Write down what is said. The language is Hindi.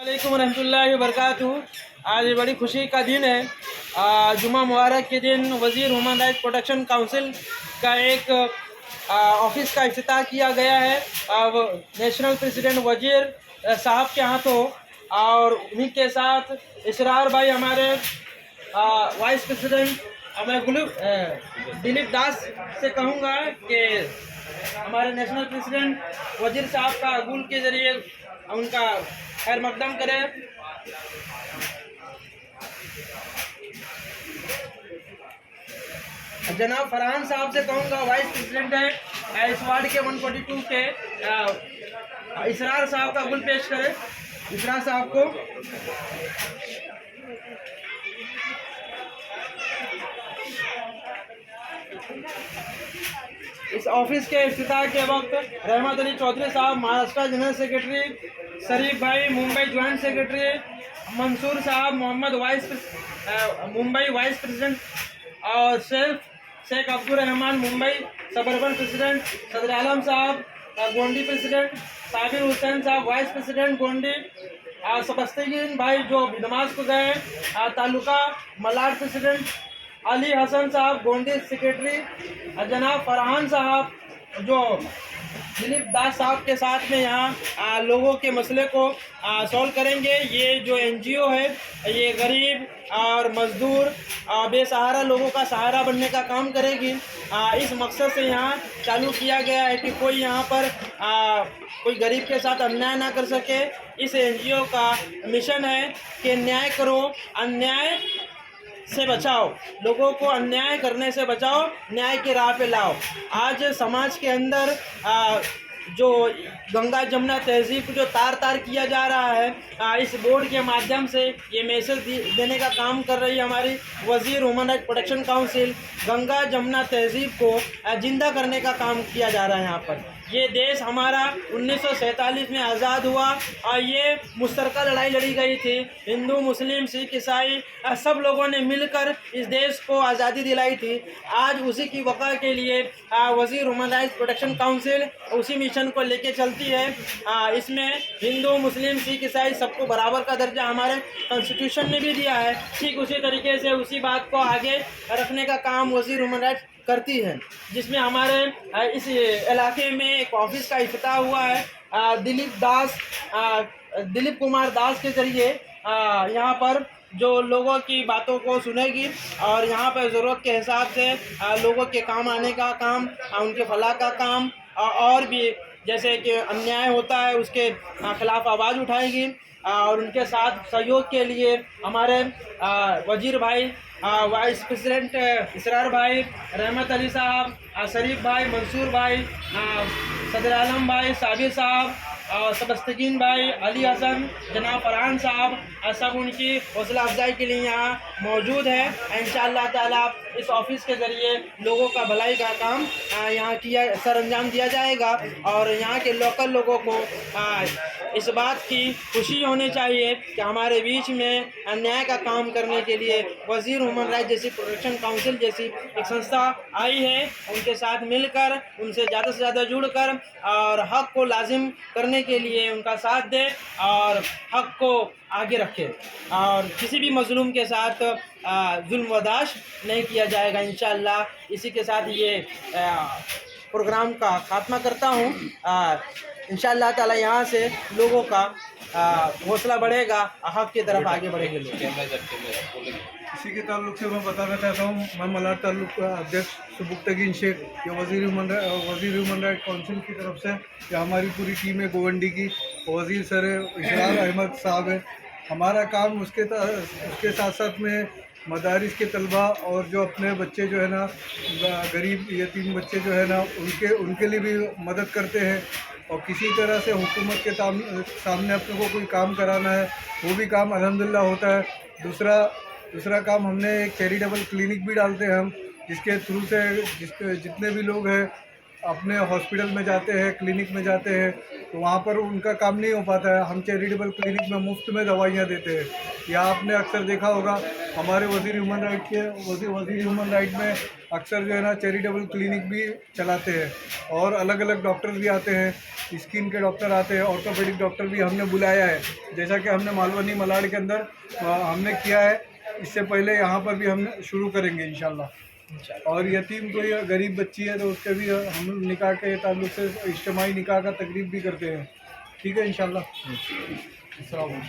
वालेकुम रहमतुल्लाहि व बरकातुहू। आज बड़ी खुशी का दिन है। जुमा मुबारक के दिन वज़ीर ह्यूमन राइट प्रोटेक्शन काउंसिल का एक ऑफिस का इफ्तिताह किया गया है। वो नेशनल प्रेसिडेंट वज़ीर साहब के हाथों, और उन्हीं के साथ इसरार भाई हमारे वाइस प्रेसिडेंट। मैं दिलीप दास से कहूँगा कि हमारे नेशनल प्रेसिडेंट वज़ीर साहब का अगुल के ज़रिए उनका खैर मकदम करें। जनाब फरहान साहब से कहूँगा, वाइस प्रेसिडेंट है इस वार्ड के 142 के। इसरार साहब का अगुल पेश करें। इसरार साहब को इस ऑफिस के इफ्तिताह के वक्त रहमत अली चौधरी साहब महाराष्ट्र जनरल सेक्रेटरी, शरीफ भाई मुंबई ज्वाइंट सेक्रेटरी, मंसूर साहब मोहम्मद मुंबई वाइस प्रेसिडेंट, और शेख अब्दुल रहमान मुंबई सबर्बन प्रेसिडेंट, सदर आलम साहब गोंडी प्रेसिडेंट, साबिर हुसैन साहब वाइस प्रेसिडेंट गोंडी, सबस्तगीन भाई जो नमाज को गए, तालुका मलाड प्रेसिडेंट, अली हसन साहब गोंडी सेक्रेटरी, जनाब फरहान साहब जो दिलीप दास साहब के साथ में यहाँ लोगों के मसले को सॉल्व करेंगे। ये जो एनजीओ है ये गरीब और मजदूर बेसहारा लोगों का सहारा बनने का काम करेगी। इस मकसद से यहाँ चालू किया गया है कि कोई यहाँ पर कोई गरीब के साथ अन्याय ना कर सके। इस एनजीओ का मिशन है कि न्याय करो, अन्याय से बचाओ, लोगों को अन्याय करने से बचाओ, न्याय की राह पे लाओ। आज समाज के अंदर जो गंगा जमुना तहजीब को जो तार किया जा रहा है, इस बोर्ड के माध्यम से ये मैसेज देने का काम कर रही है हमारी वज़ीर human right protection council. Ganga Jamuna तहजीब को जिंदा करने का काम किया जा रहा है यहाँ पर। ये देश हमारा 1947 में आज़ाद हुआ और ये मुश्तरका लड़ाई लड़ी गई थी। हिंदू मुस्लिम सिख ईसाई सब लोगों ने मिलकर इस देश को आज़ादी दिलाई थी। आज उसी की वक़ा के लिए वज़ीर ह्यूमन राइट्स प्रोटेक्शन काउंसिल उसी मिशन को लेके चलती है। इसमें हिंदू मुस्लिम सिख ईसाई सबको बराबर का दर्जा हमारे कॉन्स्टिट्यूशन ने भी दिया है। ठीक उसी तरीके से उसी बात को आगे रखने का काम वज़ीर ह्यूमन राइट्स करती है, जिसमें हमारे इस इलाके में एक ऑफिस का इफ्तिताह हुआ है। दिलीप कुमार दास के ज़रिए यहाँ पर जो लोगों की बातों को सुनेगी और यहाँ पर ज़रूरत के हिसाब से लोगों के काम आने का काम, उनके फलाह का काम, और भी जैसे कि अन्याय होता है उसके खिलाफ आवाज़ उठाएगी। और उनके साथ सहयोग के लिए हमारे वज़ीर भाई वाइस प्रेसिडेंट इसरार भाई, रहमत अली साहब, शरीफ भाई, मंसूर भाई, सदर आलम भाई, साबिर साहब, सबस्तगीन भाई, अली हसन, जनाब फरहान साहब, सब उनकी हौसला अफजाई के लिए यहाँ मौजूद है। इंशाअल्लाह ताला इस ऑफिस के ज़रिए लोगों का भलाई का काम यहाँ सर अंजाम दिया जाएगा। और यहाँ के लोकल लोगों को इस बात की खुशी होनी चाहिए कि हमारे बीच में अन्याय का काम करने के लिए वज़ीर ह्यूमन राइट जैसी प्रोटेक्शन काउंसिल जैसी एक संस्था आई है। उनके साथ मिलकर, उनसे ज़्यादा से ज़्यादा जुड़कर और हक़ को लाजिम करने के लिए उनका साथ दे और हक़ को आगे रखे, और किसी भी मज़लूम के साथ जुल्म बर्दाश्त नहीं किया जाएगा इंशाअल्लाह। इसी के साथ ये प्रोग्राम का खात्मा करता हूँ। इंशाअल्लाह ताला यहाँ से लोगों का हौसला बढ़ेगा, हक़ की तरफ आगे बढ़ेंगे लोग। इसी के ताल्लुक़ से मैं बताना चाहता हूँ, मैं मलाड ताल्लुक़ का अध्यक्ष सुबुक्तगीन शेख, ये वज़ीर ह्यूमन राइट काउंसिल की तरफ से ये हमारी पूरी टीम है गोवंडी की। वज़ीर सर इसरार अहमद साहब है। हमारा काम उसके साथ साथ में मदारिस के तलबा और जो अपने बच्चे जो है ना, गरीब यतीम बच्चे जो है ना, उनके लिए भी मदद करते हैं। और किसी तरह से हुकूमत के सामने अपने को कोई काम कराना है वो भी काम अल्हम्दुलिल्लाह होता है। दूसरा काम, हमने एक चैरिटेबल क्लिनिक भी डालते हैं हम, जिसके थ्रू से जितने भी लोग हैं अपने हॉस्पिटल में जाते हैं, क्लिनिक में जाते हैं, तो वहाँ पर उनका काम नहीं हो पाता है। हम चैरिटेबल क्लिनिक में मुफ्त में दवाइयाँ देते हैं। या आपने अक्सर देखा होगा हमारे वज़ीर ह्यूमन राइट में अक्सर जो है ना चैरिटेबल क्लिनिक भी चलाते हैं और अलग अलग डॉक्टर्स भी आते हैं। स्किन के डॉक्टर आते हैं, ऑर्थोपेडिक डॉक्टर भी हमने बुलाया है, जैसा कि हमने मालवनी मलाड के अंदर हमने किया है। इससे पहले यहाँ पर भी हम शुरू करेंगे इंशाल्लाह। और यतीम कोई गरीब बच्ची है तो उसके भी हम निकाह के ताल्लुक से इज्तिमाई निकाह का तकरीब भी करते हैं। ठीक है इंशाल्लाह। अस्सलाम वालेकुम।